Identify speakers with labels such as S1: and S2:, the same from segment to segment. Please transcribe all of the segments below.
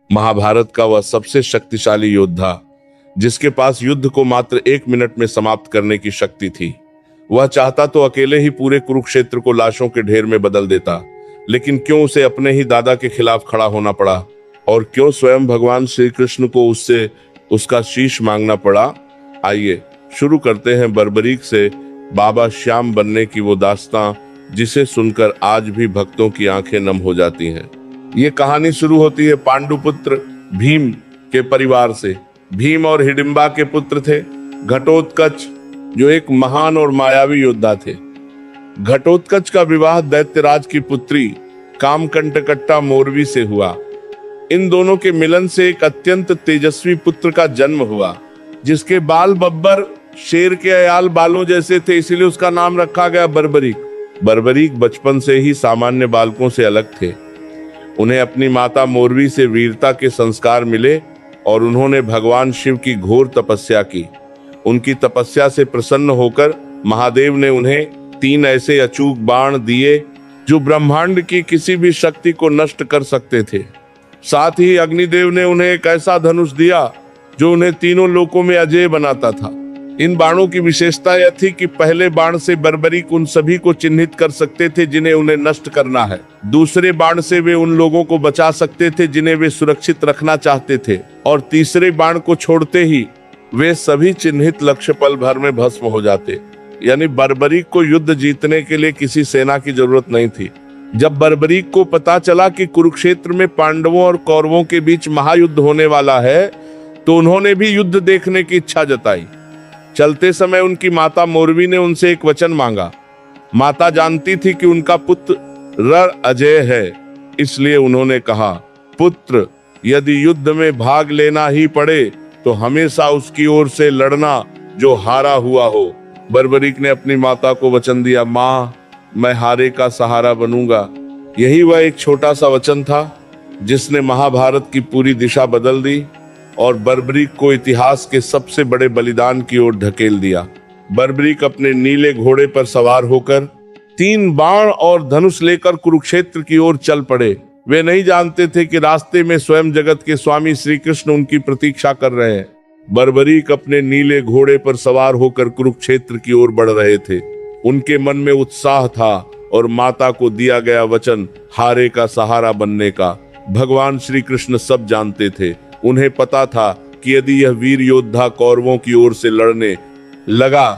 S1: महाभारत का वह सबसे शक्तिशाली योद्धा, जिसके पास युद्ध को मात्र 1 मिनट में समाप्त करने की शक्ति थी। वह चाहता तो अकेले ही पूरे कुरुक्षेत्र को लाशों के ढेर में बदल देता, लेकिन क्यों उसे अपने ही दादा के खिलाफ खड़ा होना पड़ा, और क्यों स्वयं भगवान श्री कृष्ण को उससे उसका शीश मांगना पड़ा। आइए शुरू करते हैं बर्बरीक से बाबा श्याम बनने की वो दास्तां, जिसे सुनकर आज भी भक्तों की आंखें नम हो जाती हैं। ये कहानी शुरू होती है पांडुपुत्र भीम के परिवार से। भीम और हिडिंबा के पुत्र थे घटोत्कच, जो एक महान और मायावी योद्धा थे। घटोत्कच का विवाह दैत्यराज की पुत्री कामकंटकट्टा मोरवी से हुआ। इन दोनों के मिलन से एक अत्यंत तेजस्वी पुत्र का जन्म हुआ, जिसके बाल बब्बर शेर के अयाल बालों जैसे थे, इसीलिए उसका नाम रखा गया बर्बरीक। बर्बरीक बचपन से ही सामान्य बालकों से अलग थे। उन्हें अपनी माता मोरवी से वीरता के संस्कार मिले और उन्होंने भगवान शिव की घोर तपस्या की। उनकी तपस्या से प्रसन्न होकर महादेव ने उन्हें 3 ऐसे अचूक बाण दिए जो ब्रह्मांड की किसी भी शक्ति को नष्ट कर सकते थे। साथ ही अग्निदेव ने उन्हें एक ऐसा धनुष दिया जो उन्हें तीनों लोकों में अजेय बनाता था। इन बाणों की विशेषता यह थी कि पहले बाण से बर्बरीक उन सभी को चिन्हित कर सकते थे जिन्हें उन्हें नष्ट करना है। दूसरे बाण से वे उन लोगों को बचा सकते थे जिन्हें वे सुरक्षित रखना चाहते थे, और तीसरे बाण को छोड़ते ही वे सभी चिन्हित लक्ष्य पल भर में भस्म हो जाते। यानी बर्बरीक को युद्ध जीतने के लिए किसी सेना की जरूरत नहीं थी। जब बर्बरीक को पता चला कि कुरुक्षेत्र में पांडवों और कौरवों के बीच महायुद्ध होने वाला है, तो उन्होंने भी युद्ध देखने की इच्छा जताई। चलते समय उनकी माता मोरवी ने उनसे एक वचन मांगा। माता जानती थी कि उनका पुत्र रण अजय है, इसलिए उन्होंने कहा, पुत्र, यदि युद्ध में भाग लेना ही पड़े तो हमेशा उसकी ओर से लड़ना जो हारा हुआ हो। बर्बरीक ने अपनी माता को वचन दिया, माँ, मैं हारे का सहारा बनूंगा। यही वह एक छोटा सा वचन था जिसने महाभारत की पूरी दिशा बदल दी और बर्बरीक को इतिहास के सबसे बड़े बलिदान की ओर ढकेल दिया। बर्बरीक अपने नीले घोड़े पर सवार होकर 3 बाण और धनुष लेकर कुरुक्षेत्र की ओर चल पड़े। वे नहीं जानते थे कि रास्ते में स्वयं जगत के स्वामी श्री कृष्ण उनकी प्रतीक्षा कर रहे हैं। बर्बरीक अपने नीले घोड़े पर सवार होकर कुरुक्षेत्र की ओर बढ़ रहे थे। उनके मन में उत्साह था और माता को दिया गया वचन हारे का सहारा बनने का भगवान श्री कृष्ण सब जानते थे। उन्हें पता था कि यदि यह वीर योद्धा कौरवों की ओर से लड़ने लगा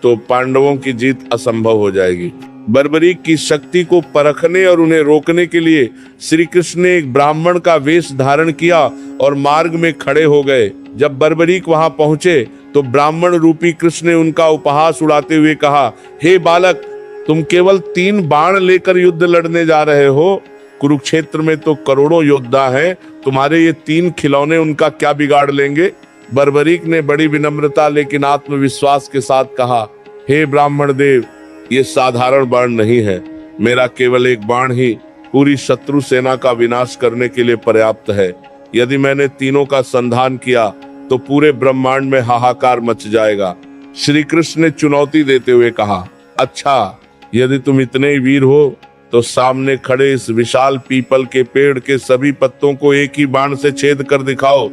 S1: तो पांडवों की जीत असंभव हो जाएगी। बर्बरीक की शक्ति को परखने और उन्हें रोकने के लिए श्री कृष्ण ने एक ब्राह्मण का वेश धारण किया और मार्ग में खड़े हो गए। जब बर्बरीक वहां पहुंचे तो ब्राह्मण रूपी कृष्ण ने उनका उपहास उड़ाते हुए कहा, हे बालक, तुम केवल 3 बाण लेकर युद्ध लड़ने जा रहे हो? कुरुक्षेत्र में तो करोड़ों योद्धा हैं, तुम्हारे ये 3 खिलौने उनका क्या बिगाड़ लेंगे? बर्बरीक ने बड़ी विनम्रता लेकिन आत्मविश्वास के साथ कहा, हे ब्राह्मण देव, ये साधारण बाण नहीं है। मेरा केवल एक बाण ही पूरी शत्रु सेना का विनाश करने के लिए पर्याप्त है। यदि मैंने तीनों का संधान किया तो पूरे ब्रह्मांड में हाहाकार मच जाएगा। श्री कृष्ण ने चुनौती देते हुए कहा, अच्छा, यदि तुम इतने ही वीर हो तो सामने खड़े इस विशाल पीपल के पेड़ के सभी पत्तों को एक ही बाण से छेद कर दिखाओ।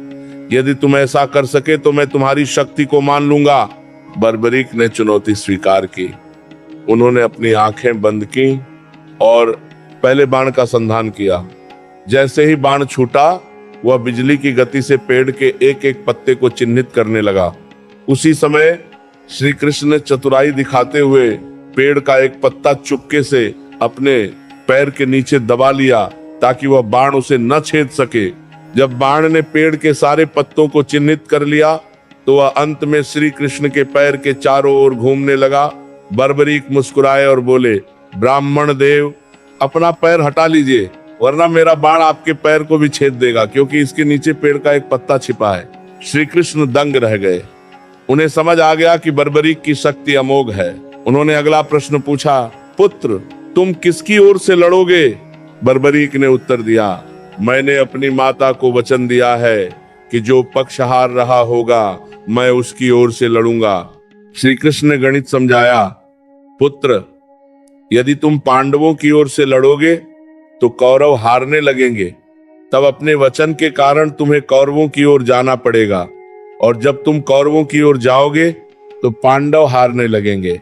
S1: यदि तुम ऐसा कर सके तो मैं तुम्हारी शक्ति को मान लूंगा। बर्बरीक ने चुनौती स्वीकार की। उन्होंने अपनी आंखें बंद की और पहले बाण का संधान किया। जैसे ही बाण छूटा, वह बिजली की गति से पेड़ के एक एक पत्ते को चिन्हित करने लगा। उसी समय श्री कृष्ण ने चतुराई दिखाते हुए पेड़ का एक पत्ता चुपके से अपने पैर के नीचे दबा लिया ताकि वह बाण उसे न छेद सके। जब बाण ने पेड़ के सारे पत्तों को चिन्हित कर लिया तो वह अंत में श्री कृष्ण के पैर के चारों ओर घूमने लगा। बर्बरीक मुस्कुराए और बोले, ब्राह्मण देव, अपना पैर हटा लीजिए, वरना मेरा बाण आपके पैर को भी छेद देगा, क्योंकि इसके नीचे पेड़ का एक पत्ता छिपा है। श्री कृष्ण दंग रह गए। उन्हें समझ आ गया कि बर्बरीक की शक्ति अमोघ है। उन्होंने अगला प्रश्न पूछा, पुत्र, तुम किसकी ओर से लड़ोगे? बर्बरीक ने उत्तर दिया, मैंने अपनी माता को वचन दिया है कि जो पक्ष हार रहा होगा मैं उसकी ओर से लड़ूंगा। श्री कृष्ण ने गणित समझाया, पुत्र, यदि तुम पांडवों की ओर से लड़ोगे तो कौरव हारने लगेंगे, तब अपने वचन के कारण तुम्हें कौरवों की ओर जाना पड़ेगा, और जब तुम कौरवों की ओर जाओगे तो पांडव हारने लगेंगे।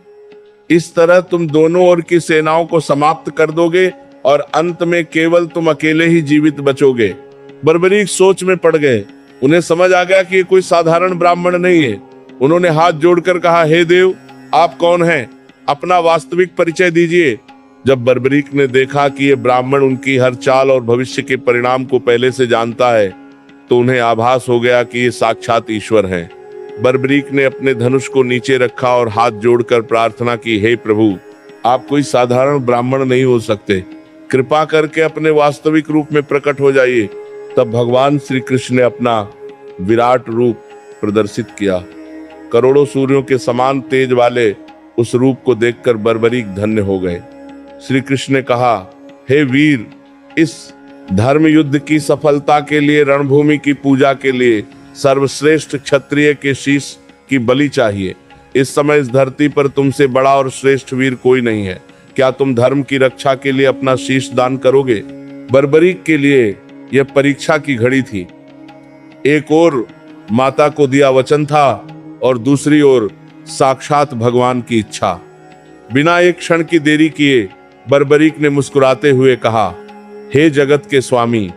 S1: इस तरह तुम दोनों ओर की सेनाओं को समाप्त कर दोगे और अंत में केवल तुम अकेले ही जीवित बचोगे। बर्बरीक सोच में पड़ गए। उन्हें समझ आ गया कि ये कोई साधारण ब्राह्मण नहीं है। उन्होंने हाथ जोड़कर कहा, हे देव, आप कौन हैं? अपना वास्तविक परिचय दीजिए। जब बर्बरीक ने देखा कि ये ब्राह्मण उनकी हर चाल और भविष्य के परिणाम को पहले से जानता है, तो उन्हें आभास हो गया कि ये साक्षात ईश्वर हैं। बर्बरीक ने अपने धनुष को नीचे रखा और हाथ जोड़कर प्रार्थना की, हे प्रभु, आप कोई साधारण ब्राह्मण नहीं हो सकते। कृपा करके अपने वास्तविक रूप में प्रकट हो जाइए। तब भगवान श्री कृष्ण ने अपना विराट रूप प्रदर्शित किया। करोड़ों सूर्यों के समान तेज वाले उस रूप को देखकर बर्बरीक धन्य हो गए। श्री कृष्ण ने कहा, हे वीर, इस धर्म युद्ध की सफलता के लिए, रणभूमि की पूजा के लिए सर्वश्रेष्ठ क्षत्रिय के शीश की बलि चाहिए। इस समय इस धरती पर तुमसे बड़ा और श्रेष्ठ वीर कोई नहीं है। क्या तुम धर्म की रक्षा के लिए अपना शीश दान करोगे? बर्बरीक के लिए यह परीक्षा की घड़ी थी। एक ओर माता को दिया वचन था और दूसरी ओर साक्षात भगवान की इच्छा। बिना एक क्षण की देरी किए बर्बरीक ने मुस्कुराते हुए कहा, हे जगत के स्वामी,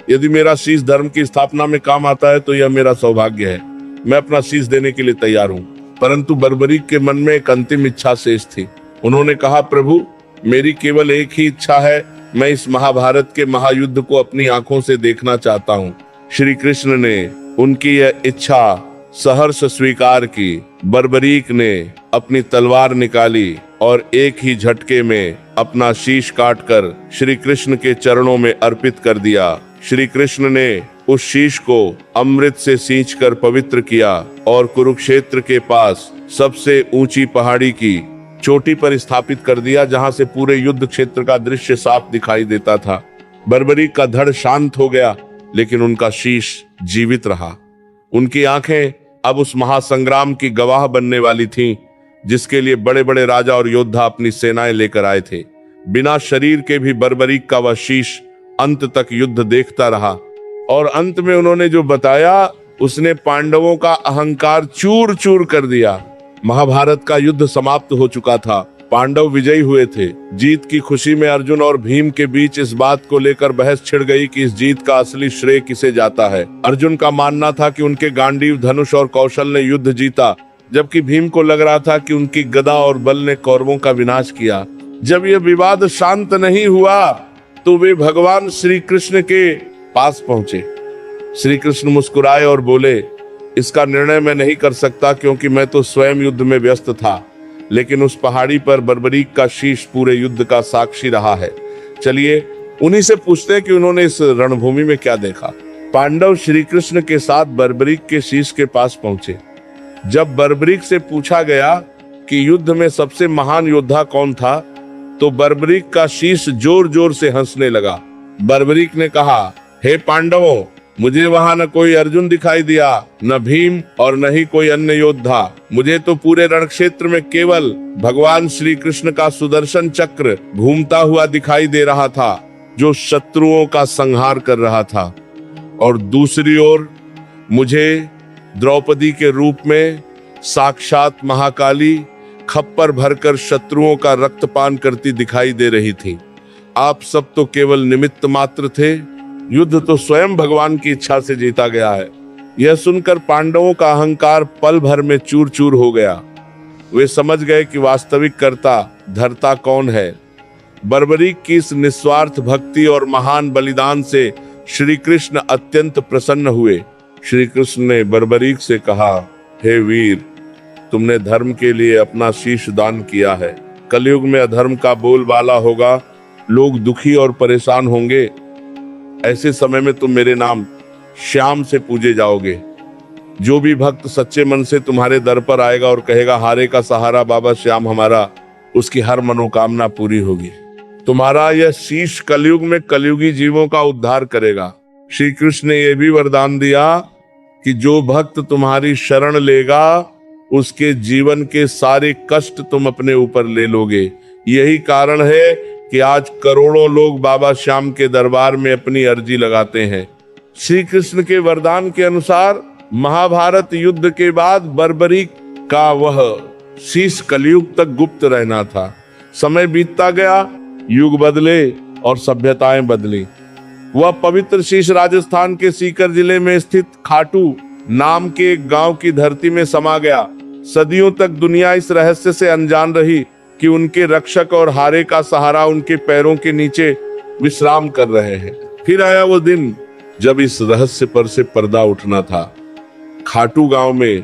S1: यदि मेरा शीश धर्म की स्थापना में काम आता है तो यह मेरा सौभाग्य है। मैं अपना शीश देने के लिए तैयार हूँ। परंतु बर्बरीक के मन में एक अंतिम इच्छा शेष थी। उन्होंने कहा, प्रभु, मेरी केवल एक ही इच्छा है। मैं इस महाभारत के महायुद्ध को अपनी आंखों से देखना चाहता हूँ। श्री कृष्ण ने उनकी यह इच्छा सहर्ष स्वीकार की। बर्बरीक ने अपनी तलवार निकाली और एक ही झटके में अपना शीश काटकर श्री कृष्ण के चरणों में अर्पित कर दिया। श्री कृष्ण ने उस शीश को अमृत से सींचकर पवित्र किया और कुरुक्षेत्र के पास सबसे ऊंची पहाड़ी की चोटी पर स्थापित कर दिया, जहां से पूरे युद्ध क्षेत्र का दृश्य साफ दिखाई देता था। बर्बरीक का धड़ शांत हो गया, लेकिन उनका शीश जीवित रहा। उनकी आंखें अब उस महासंग्राम की गवाह बनने वाली थीं, जिसके लिए बड़े बड़े राजा और योद्धा अपनी सेनाएं लेकर आए थे। बिना शरीर के भी बर्बरीक का वह शीश अंत तक युद्ध देखता रहा, और अंत में उन्होंने जो बताया उसने पांडवों का अहंकार चूर चूर कर दिया। महाभारत का युद्ध समाप्त हो चुका था। पांडव विजयी हुए थे। जीत की खुशी में अर्जुन और भीम के बीच इस बात को लेकर बहस छिड़ गई कि इस जीत का असली श्रेय किसे जाता है। अर्जुन का मानना था कि उनके गांडीव, धनुष और कौशल ने युद्ध जीता, जबकि भीम को लग रहा था कि उनकी गदा और बल ने कौरवों का विनाश किया। जब यह विवाद शांत नहीं हुआ तो वे भगवान श्री कृष्ण के पास पहुंचे। श्री कृष्ण मुस्कुराए और बोले, इसका निर्णय मैं नहीं कर सकता, क्योंकि मैं तो स्वयं युद्ध में व्यस्त था। लेकिन उस पहाड़ी पर बर्बरीक का शीश पूरे युद्ध का साक्षी रहा है। चलिए उन्हीं से पूछते हैं कि उन्होंने इस रणभूमि में क्या देखा। पांडव श्री कृष्ण के साथ बर्बरीक के शीश के पास पहुंचे। जब बर्बरीक से पूछा गया कि युद्ध में सबसे महान योद्धा कौन था, तो बर्बरीक का शीश जोर जोर से हंसने लगा। बर्बरीक ने कहा, हे पांडवों, मुझे वहां न कोई अर्जुन दिखाई दिया, न भीम और न ही कोई अन्य योद्धा। मुझे तो पूरे रणक्षेत्र में केवल भगवान श्री कृष्ण का सुदर्शन चक्र घूमता हुआ दिखाई दे रहा था, जो शत्रुओं का संहार कर रहा था। और दूसरी ओर मुझे द्रौपदी के रूप में साक्षात महाकाली खप्पर भरकर शत्रुओं का रक्तपान करती दिखाई दे रही थी। आप सब तो केवल निमित्त मात्र थे। युद्ध तो स्वयं भगवान की इच्छा से जीता गया है। यह सुनकर पांडवों का अहंकार पल भर में चूर चूर हो गया। वे समझ गए कि वास्तविक कर्ता धर्ता कौन है। बर्बरीक की इस निस्वार्थ भक्ति और महान बलिदान से श्री कृष्ण अत्यंत प्रसन्न हुए। श्री कृष्ण ने बर्बरीक से कहा, हे वीर, तुमने धर्म के लिए अपना शीश दान किया है। कलयुग में अधर्म का बोलबाला होगा, लोग दुखी और परेशान होंगे। ऐसे समय में तुम मेरे नाम श्याम से पूजे जाओगे। जो भी भक्त सच्चे मन से तुम्हारे दर पर आएगा और कहेगा, हारे का सहारा बाबा श्याम हमारा, उसकी हर मनोकामना पूरी होगी। तुम्हारा यह शीश कलयुग में कलयुगी जीवों का उद्धार करेगा। श्री कृष्ण ने यह भी वरदान दिया कि जो भक्त तुम्हारी शरण लेगा, उसके जीवन के सारे कष्ट तुम अपने ऊपर ले लोगे। यही कारण है कि आज करोड़ों लोग बाबा श्याम के दरबार में अपनी अर्जी लगाते हैं। श्री कृष्ण के वरदान के अनुसार महाभारत युद्ध के बाद बर्बरी का वह शीश कलयुग तक गुप्त रहना था। समय बीतता गया, युग बदले और सभ्यताएं बदली। वह पवित्र शीश राजस्थान के सीकर जिले में स्थित खाटू नाम के एक गांव की धरती में समा गया। सदियों तक दुनिया इस रहस्य से अनजान रही कि उनके रक्षक और हारे का सहारा उनके पैरों के नीचे विश्राम कर रहे हैं। फिर आया वो दिन जब इस रहस्य पर से पर्दा उठना था। खाटू गांव में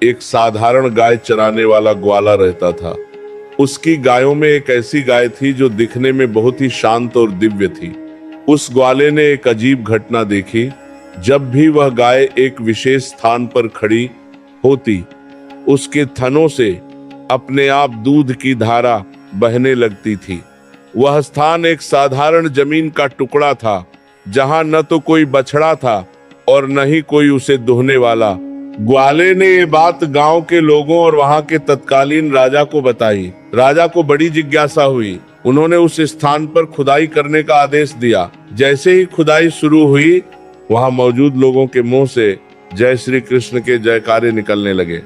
S1: एक साधारण गाय चराने वाला ग्वाला रहता था। उसकी गायों में एक ऐसी गाय थी जो दिखने में बहुत ही शांत और दिव्य थी। उस ग्वाले ने एक अजीब घटना देखी। जब भी वह गाय एक विशेष स्थान पर खड़ी होती, उसके थनों से अपने आप दूध की धारा बहने लगती थी। वह स्थान एक साधारण जमीन का टुकड़ा था, जहां न तो कोई बछड़ा था और न ही कोई उसे दुहने वाला। ग्वाले ने ये बात गांव के लोगों और वहां के तत्कालीन राजा को बताई। राजा को बड़ी जिज्ञासा हुई। उन्होंने उस स्थान पर खुदाई करने का आदेश दिया। जैसे ही खुदाई शुरू हुई, वहां मौजूद लोगों के मुंह से जय श्री कृष्ण के जयकारे निकलने लगे।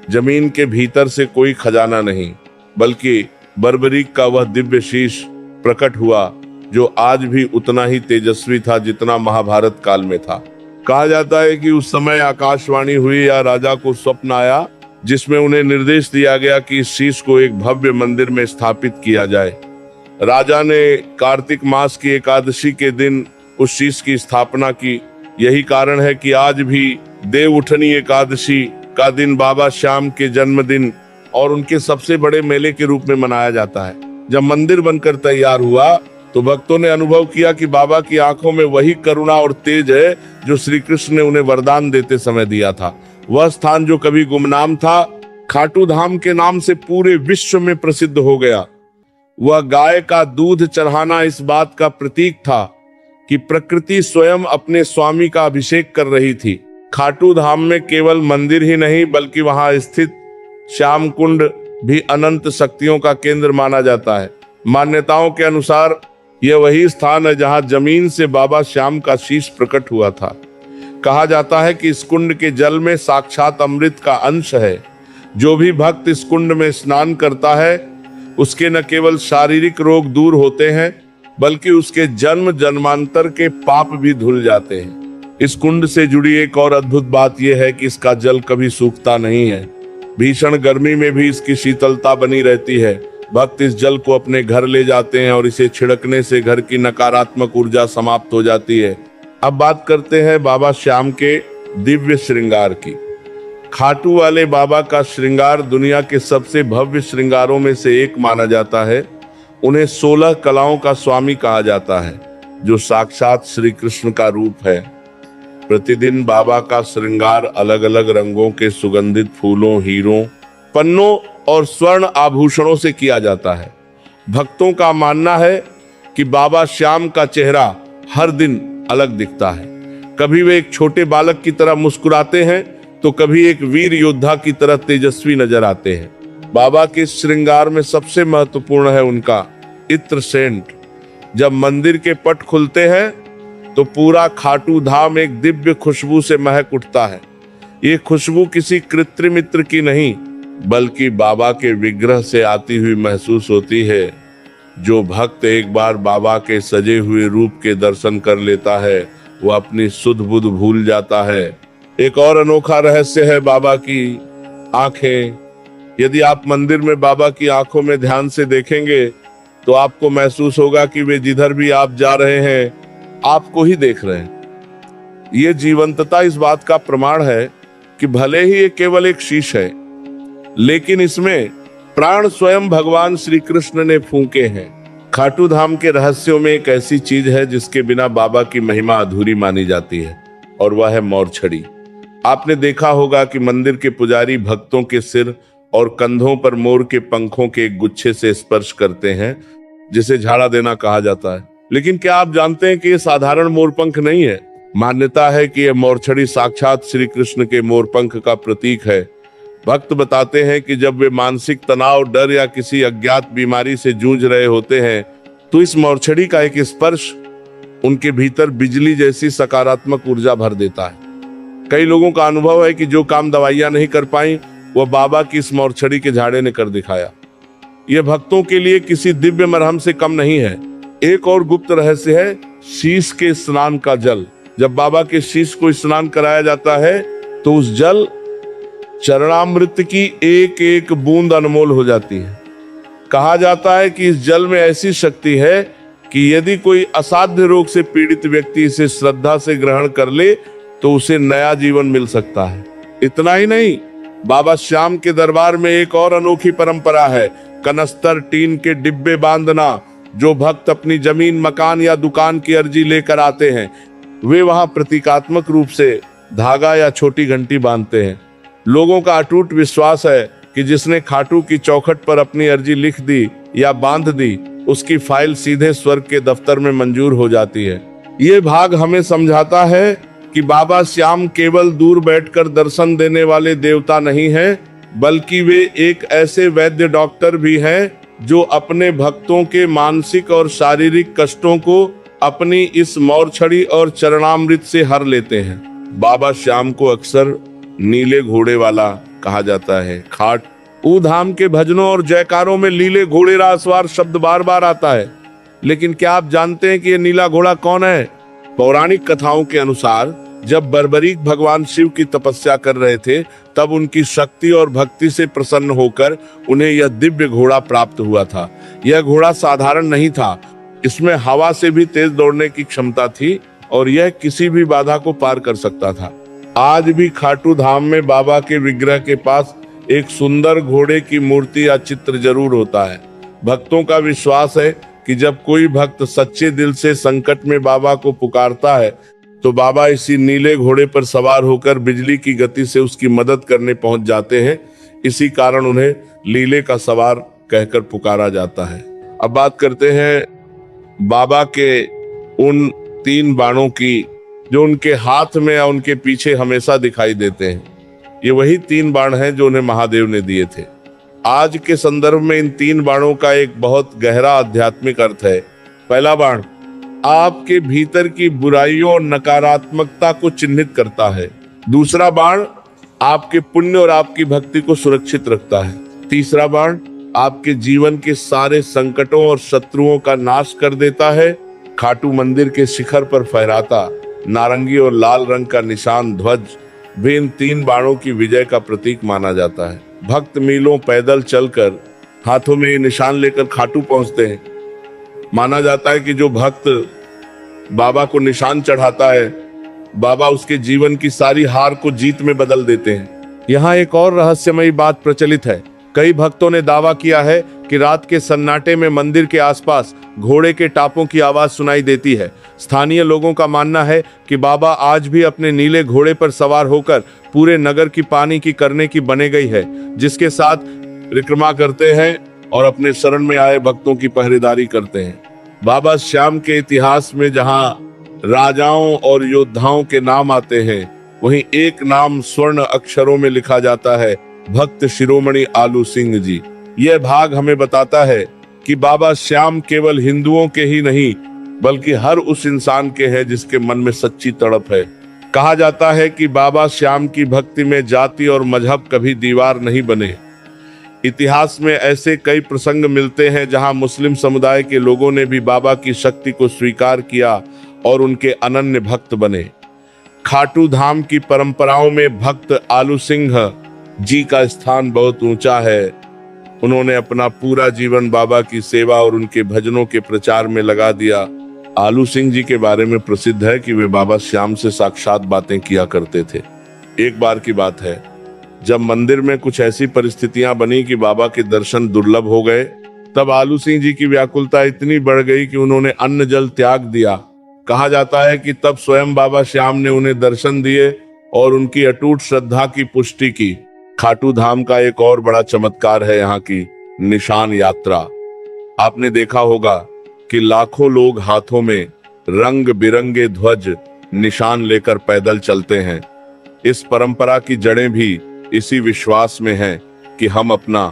S1: जमीन के भीतर से कोई खजाना नहीं, बल्कि बर्बरीक का वह दिव्य शीश प्रकट हुआ, जो आज भी उतना ही तेजस्वी था जितना महाभारत काल में था। कहा जाता है कि उस समय आकाशवाणी हुई या राजा को स्वप्न आया, जिसमें उन्हें निर्देश दिया गया कि इस शीश को एक भव्य मंदिर में स्थापित किया जाए। राजा ने कार्तिक मास की एकादशी के दिन उस शीश की स्थापना की। यही कारण है कि आज भी देव उठनी एकादशी का दिन बाबा श्याम के जन्मदिन और उनके सबसे बड़े मेले के रूप में मनाया जाता है। जब मंदिर बनकर तैयार हुआ तो भक्तों ने अनुभव किया कि बाबा की आंखों में वही करुणा और तेज है जो श्री कृष्ण ने उन्हें वरदान देते समय दिया था। वह स्थान जो कभी गुमनाम था, खाटू धाम के नाम से पूरे विश्व में प्रसिद्ध हो गया। वह गाय का दूध चढ़ाना इस बात का प्रतीक था कि प्रकृति स्वयं अपने स्वामी का अभिषेक कर रही थी। खाटू धाम में केवल मंदिर ही नहीं, बल्कि वहां स्थित श्याम कुंड भी अनंत शक्तियों का केंद्र माना जाता है। मान्यताओं के अनुसार यह वही स्थान है जहां जमीन से बाबा श्याम का शीश प्रकट हुआ था। कहा जाता है कि इस कुंड के जल में साक्षात अमृत का अंश है। जो भी भक्त इस कुंड में स्नान करता है, उसके न केवल शारीरिक रोग दूर होते हैं, बल्कि उसके जन्म जन्मांतर के पाप भी धुल जाते हैं। इस कुंड से जुड़ी एक और अद्भुत बात यह है कि इसका जल कभी सूखता नहीं है। भीषण गर्मी में भी इसकी शीतलता बनी रहती है। भक्त इस जल को अपने घर ले जाते हैं और इसे छिड़कने से घर की नकारात्मक ऊर्जा समाप्त हो जाती है। अब बात करते हैं बाबा श्याम के दिव्य श्रृंगार की। खाटू वाले बाबा का श्रृंगार दुनिया के सबसे भव्य श्रृंगारों में से एक माना जाता है। उन्हें 16 कलाओं का स्वामी कहा जाता है, जो साक्षात श्री कृष्ण का रूप है। प्रतिदिन बाबा का श्रृंगार अलग अलग रंगों के सुगंधित फूलों, हीरों, पन्नों और स्वर्ण आभूषणों से किया जाता है। भक्तों का मानना है कि बाबा श्याम का चेहरा हर दिन अलग दिखता है। कभी वे एक छोटे बालक की तरह मुस्कुराते हैं, तो कभी एक वीर योद्धा की तरह तेजस्वी नजर आते हैं। बाबा के श्रृंगार में सबसे महत्वपूर्ण है उनका इत्र सेंट। जब मंदिर के पट खुलते हैं तो पूरा खाटू धाम एक दिव्य खुशबू से महक उठता है। ये खुशबू किसी कृत्रिम इत्र की नहीं, बल्कि बाबा के विग्रह से आती हुई महसूस होती है। जो भक्त एक बार बाबा के सजे हुए रूप के दर्शन कर लेता है, वह अपनी सुध बुध भूल जाता है। एक और अनोखा रहस्य है बाबा की आंखें। यदि आप मंदिर में बाबा की आंखों में ध्यान से देखेंगे तो आपको महसूस होगा कि वे जिधर भी आप जा रहे हैं, आपको ही देख रहे हैं। ये जीवंतता इस बात का प्रमाण है कि भले ही ये केवल एक शीश है, लेकिन इसमें प्राण स्वयं भगवान श्री कृष्ण ने फूंके हैं। खाटू धाम के रहस्यों में एक ऐसी चीज है जिसके बिना बाबा की महिमा अधूरी मानी जाती है, और वह है मोरछड़ी। आपने देखा होगा कि मंदिर के पुजारी भक्तों के सिर और कंधों पर मोर के पंखों के एक गुच्छे से स्पर्श करते हैं, जिसे झाड़ा देना कहा जाता है। लेकिन क्या आप जानते हैं कि ये साधारण मोरपंख नहीं है? मान्यता है कि यह मोरछड़ी साक्षात श्री कृष्ण के मोरपंख का प्रतीक है। भक्त बताते हैं कि जब वे मानसिक तनाव, डर या किसी अज्ञात बीमारी से जूझ रहे होते हैं, तो इस मोरछड़ी का एक स्पर्श उनके भीतर बिजली जैसी सकारात्मक ऊर्जा भर देता है। कई लोगों का अनुभव है कि जो काम दवाइयां नहीं कर पाई वह बाबा की इस मोरछड़ी के झाड़े ने कर दिखाया। यह भक्तों के लिए किसी दिव्य मरहम से कम नहीं है। एक और गुप्त रहस्य है शीश के स्नान का जल। जब बाबा के शीश को स्नान कराया जाता है तो उस जल चरणामृत की एक एक बूंद अनमोल हो जाती है। कहा जाता है कि इस जल में ऐसी शक्ति है कि यदि कोई असाध्य रोग से पीड़ित व्यक्ति इसे श्रद्धा से ग्रहण कर ले तो उसे नया जीवन मिल सकता है। इतना ही नहीं, बाबा श्याम के दरबार में एक और अनोखी परंपरा है कनस्तर टीन के डिब्बे बांधना। जो भक्त अपनी जमीन मकान या दुकान की अर्जी लेकर आते हैं वे वहां प्रतीकात्मक रूप से धागा या छोटी घंटी बांधते हैं। लोगों का अटूट विश्वास है कि जिसने खाटू की चौखट पर अपनी अर्जी लिख दी या बांध दी उसकी फाइल सीधे स्वर्ग के दफ्तर में मंजूर हो जाती है। ये भाग हमें समझाता है कि बाबा श्याम केवल दूर बैठकर दर्शन देने वाले देवता नहीं हैं, बल्कि वे एक ऐसे वैद्य डॉक्टर भी हैं जो अपने भक्तों के मानसिक और शारीरिक कष्टों को अपनी इस मोरछड़ी और चरणामृत से हर लेते हैं। बाबा श्याम को अक्सर नीले घोड़े वाला कहा जाता है। खाट ऊ धाम के भजनों और जयकारों में नीले घोड़े रासवार शब्द बार बार आता है। लेकिन क्या आप जानते हैं कि ये नीला घोड़ा कौन है? पौराणिक कथाओं के अनुसार जब बर्बरीक भगवान शिव की तपस्या कर रहे थे तब उनकी शक्ति और भक्ति से प्रसन्न होकर उन्हें यह दिव्य घोड़ा प्राप्त हुआ था। यह घोड़ा साधारण नहीं था, इसमें हवा से भी तेज दौड़ने की क्षमता थी और यह किसी भी बाधा को पार कर सकता था। आज भी खाटू धाम में बाबा के विग्रह के पास एक सुंदर घोड़े की मूर्ति या चित्र जरूर होता है। भक्तों का विश्वास है कि जब कोई भक्त सच्चे दिल से संकट में बाबा को पुकारता है तो बाबा इसी नीले घोड़े पर सवार होकर बिजली की गति से उसकी मदद करने पहुंच जाते हैं। इसी कारण उन्हें लीले का सवार कहकर पुकारा जाता है। अब बात करते हैं बाबा के उन 3 बाणों की जो उनके हाथ में या उनके पीछे हमेशा दिखाई देते हैं। ये वही 3 बाण हैं जो उन्हें महादेव ने दिए थे। आज के संदर्भ में इन 3 बाणों का एक बहुत गहरा आध्यात्मिक अर्थ है। पहला बाण आपके भीतर की बुराइयों और नकारात्मकता को चिन्हित करता है। दूसरा बाण आपके पुण्य और आपकी भक्ति को सुरक्षित रखता है। तीसरा बाण आपके जीवन के सारे संकटों और शत्रुओं का नाश कर देता है। खाटू मंदिर के शिखर पर फहराता नारंगी और लाल रंग का निशान ध्वज भी इन 3 बाणों की विजय का प्रतीक माना जाता है। भक्त मीलों पैदल चलकर हाथों में ये निशान लेकर खाटू पहुंचते हैं। माना जाता है कि जो भक्त बाबा को निशान चढ़ाता है बाबा उसके जीवन की सारी हार को जीत में बदल देते हैं। यहाँ एक और रहस्यमयी बात प्रचलित है। कई भक्तों ने दावा किया है कि रात के सन्नाटे में मंदिर के आसपास घोड़े के टापों की आवाज सुनाई देती है। स्थानीय लोगों का मानना है कि बाबा आज भी अपने नीले घोड़े पर सवार होकर पूरे नगर की पानी की करने की बने गई है, जिसके साथ परिक्रमा करते हैं और अपने शरण में आए भक्तों की पहरेदारी करते हैं। बाबा श्याम के इतिहास में जहां राजाओं और योद्धाओं के नाम आते हैं वहीं एक नाम स्वर्ण अक्षरों में लिखा जाता है, भक्त शिरोमणि आलू सिंह जी। यह भाग हमें बताता है कि बाबा श्याम केवल हिंदुओं के ही नहीं बल्कि हर उस इंसान के हैं जिसके मन में सच्ची तड़प है। कहा जाता है कि बाबा श्याम की भक्ति में जाति और मजहब कभी दीवार नहीं बने। इतिहास में ऐसे कई प्रसंग मिलते हैं जहां मुस्लिम समुदाय के लोगों ने भी बाबा की शक्ति को स्वीकार किया और उनके अनन्य भक्त बने। खाटू धाम की परंपराओं में भक्त आलू सिंह जी का स्थान बहुत ऊंचा है। उन्होंने अपना पूरा जीवन बाबा की सेवा और उनके भजनों के प्रचार में लगा दिया। आलू सिंह जी के बारे में प्रसिद्ध है कि वे बाबा श्याम से साक्षात बातें किया करते थे। एक बार की बात है जब मंदिर में कुछ ऐसी परिस्थितियां बनी कि बाबा के दर्शन दुर्लभ हो गए, तब आलू सिंह जी की व्याकुलता इतनी बढ़ गई कि उन्होंने अन्न जल त्याग दिया। कहा जाता है कि तब स्वयं बाबा श्याम ने उन्हें दर्शन दिए और उनकी अटूट श्रद्धा की पुष्टि की। खाटू धाम का एक और बड़ा चमत्कार है यहाँ की निशान यात्रा। आपने देखा होगा कि लाखों लोग हाथों में रंग बिरंगे ध्वज निशान लेकर पैदल चलते हैं। इस परंपरा की जड़ें भी इसी विश्वास में हैं कि हम अपना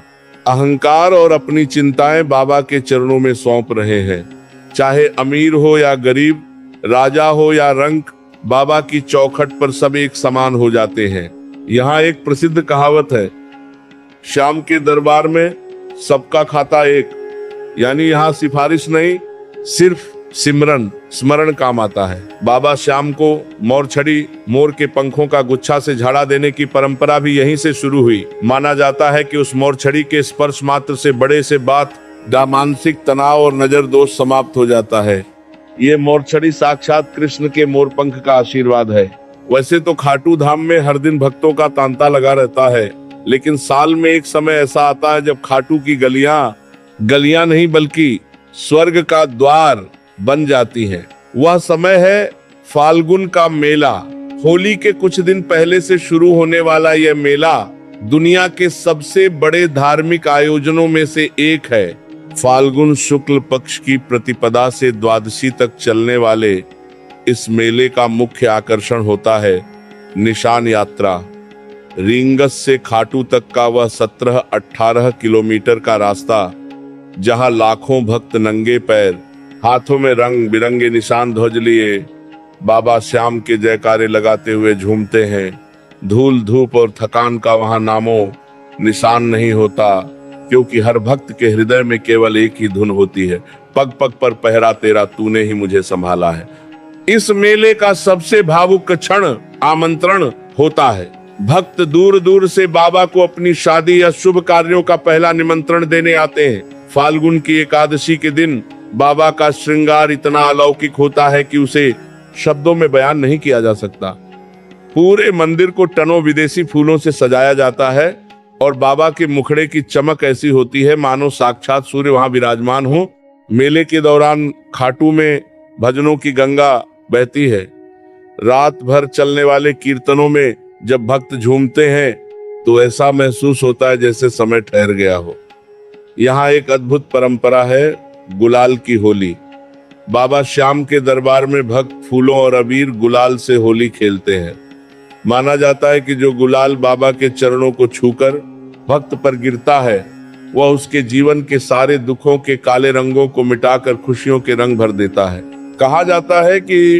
S1: अहंकार और अपनी चिंताएं बाबा के चरणों में सौंप रहे हैं। चाहे अमीर हो या गरीब, राजा हो या रंक, बाबा की चौखट पर सब एक समान हो जाते हैं। यहाँ एक प्रसिद्ध कहावत है, श्याम के दरबार में सबका खाता एक। यानी यहाँ सिफारिश नहीं, सिर्फ सिमरन स्मरण काम आता है। बाबा श्याम को मोरछड़ी, मोर के पंखों का गुच्छा से झाड़ा देने की परंपरा भी यहीं से शुरू हुई। माना जाता है कि उस मोरछड़ी के स्पर्श मात्र से बड़े से बात का मानसिक तनाव और नजर दोष समाप्त हो जाता है। ये मोरछड़ी साक्षात कृष्ण के मोरपंख का आशीर्वाद है। वैसे तो खाटू धाम में हर दिन भक्तों का तांता लगा रहता है, लेकिन साल में एक समय ऐसा आता है जब खाटू की गलियां नहीं बल्कि स्वर्ग का द्वार बन जाती हैं। वह समय है फाल्गुन का मेला। होली के कुछ दिन पहले से शुरू होने वाला यह मेला दुनिया के सबसे बड़े धार्मिक आयोजनों में से एक है। फाल्गुन शुक्ल पक्ष की प्रतिपदा से द्वादशी तक चलने वाले इस मेले का मुख्य आकर्षण होता है निशान यात्रा। रींगस से खाटू तक का वह 17-18 किलोमीटर का रास्ता, जहां लाखों भक्त नंगे पैर, हाथों में रंग बिरंगे निशान ध्वज लिए बाबा श्याम के जयकारे लगाते हुए झूमते हैं। धूल धूप और थकान का वहां नामो निशान नहीं होता, क्योंकि हर भक्त के हृदय में केवल एक ही धुन होती है, पग पग पर पहरा तेरा, तूने ही मुझे संभाला है। इस मेले का सबसे भावुक क्षण आमंत्रण होता है। भक्त दूर दूर से बाबा को अपनी शादी या शुभ कार्यों का पहला निमंत्रण देने आते हैं। फाल्गुन की एकादशी के दिन बाबा का श्रृंगार इतना अलौकिक होता है कि उसे शब्दों में बयान नहीं किया जा सकता। पूरे मंदिर को टनों विदेशी फूलों से सजाया जाता है और बाबा के मुखड़े की चमक ऐसी होती है मानो साक्षात सूर्य वहां विराजमान हो। मेले के दौरान खाटू में भजनों की गंगा बहती है। रात भर चलने वाले कीर्तनों में जब भक्त झूमते हैं तो ऐसा महसूस होता है जैसे समय ठहर गया हो। यहाँ एक अद्भुत परंपरा है गुलाल की होली। बाबा श्याम के दरबार में भक्त फूलों और अबीर गुलाल से होली खेलते हैं। माना जाता है कि जो गुलाल बाबा के चरणों को छूकर भक्त पर गिरता है, वह उसके जीवन के सारे दुखों के काले रंगों को मिटाकर खुशियों के रंग भर देता है। कहा जाता है कि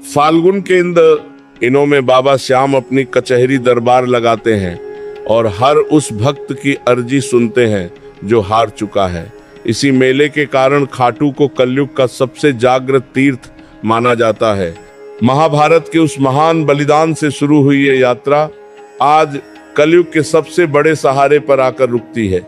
S1: फाल्गुन के इन दिनों में बाबा श्याम अपनी कचहरी दरबार लगाते हैं और हर उस भक्त की अर्जी सुनते हैं जो हार चुका है। इसी मेले के कारण खाटू को कलयुग का सबसे जागृत तीर्थ माना जाता है। महाभारत के उस महान बलिदान से शुरू हुई ये यात्रा आज कलयुग के सबसे बड़े सहारे पर आकर रुकती है।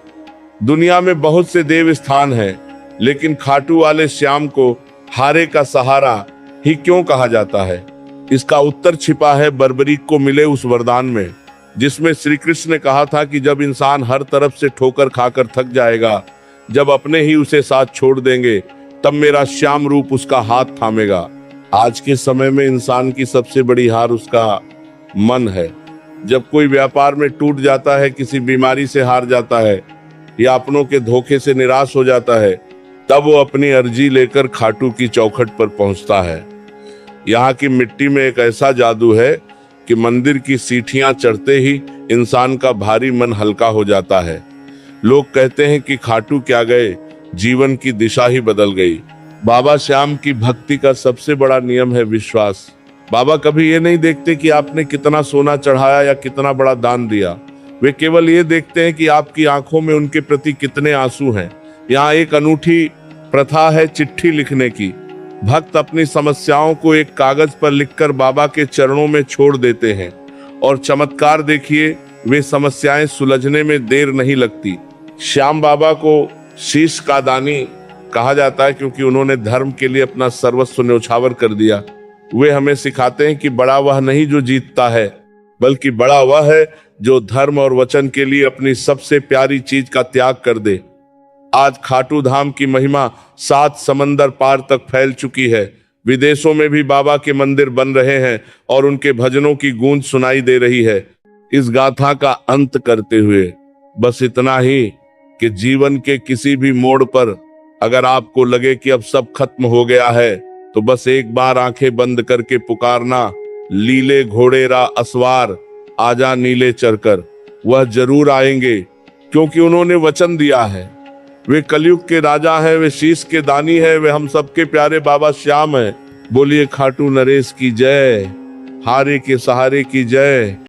S1: दुनिया में बहुत से देव स्थान हैं, लेकिन खाटू वाले श्याम को हारे का सहारा ही क्यों कहा जाता है? इसका उत्तर छिपा है बर्बरीक को मिले उस वरदान में, जिसमें श्री कृष्ण ने कहा था कि जब इंसान हर तरफ से ठोकर खाकर थक जाएगा, जब अपने ही उसे साथ छोड़ देंगे, तब मेरा श्याम रूप उसका हाथ थामेगा। आज के समय में इंसान की सबसे बड़ी हार उसका मन है। जब कोई व्यापार में टूट जाता है, किसी बीमारी से हार जाता है या अपनों के धोखे से निराश हो जाता है, तब वो अपनी अर्जी लेकर खाटू की चौखट पर पहुंचता है। यहाँ की मिट्टी में एक ऐसा जादू है कि मंदिर की सीढ़ियां चढ़ते ही इंसान का भारी मन हल्का हो जाता है। लोग कहते हैं कि खाटू क्या गए, जीवन की दिशा ही बदल गई। बाबा श्याम की भक्ति का सबसे बड़ा नियम है विश्वास। बाबा कभी ये नहीं देखते कि आपने कितना सोना चढ़ाया या कितना बड़ा दान दिया। वे केवल ये देखते हैं कि आपकी आंखों में उनके प्रति कितने आंसू हैं। यहाँ एक अनूठी प्रथा है चिट्ठी लिखने की। भक्त अपनी समस्याओं को एक कागज पर लिखकर बाबा के चरणों में छोड़ देते हैं और चमत्कार देखिए, वे समस्याएं सुलझने में देर नहीं लगती। श्याम बाबा को शीश का दानी कहा जाता है क्योंकि उन्होंने धर्म के लिए अपना सर्वस्व न्यौछावर कर दिया। वे हमें सिखाते हैं कि बड़ा वह नहीं जो जीतता है, बल्कि बड़ा वह है जो धर्म और वचन के लिए अपनी सबसे प्यारी चीज का त्याग कर दे। आज खाटू धाम की महिमा 7 समंदर पार तक फैल चुकी है। विदेशों में भी बाबा के मंदिर बन रहे हैं और उनके भजनों की गूंज सुनाई दे रही है। इस गाथा का अंत करते हुए बस इतना ही कि जीवन के किसी भी मोड़ पर अगर आपको लगे कि अब सब खत्म हो गया है, तो बस एक बार आंखें बंद करके पुकारना, लीले घोड़ेरा असवार आजा नीले चढ़कर। वह जरूर आएंगे, क्योंकि उन्होंने वचन दिया है। वे कलयुग के राजा हैं, वे शीश के दानी हैं, वे हम सबके प्यारे बाबा श्याम हैं। बोलिए खाटू नरेश की जय, हारे के सहारे की जय।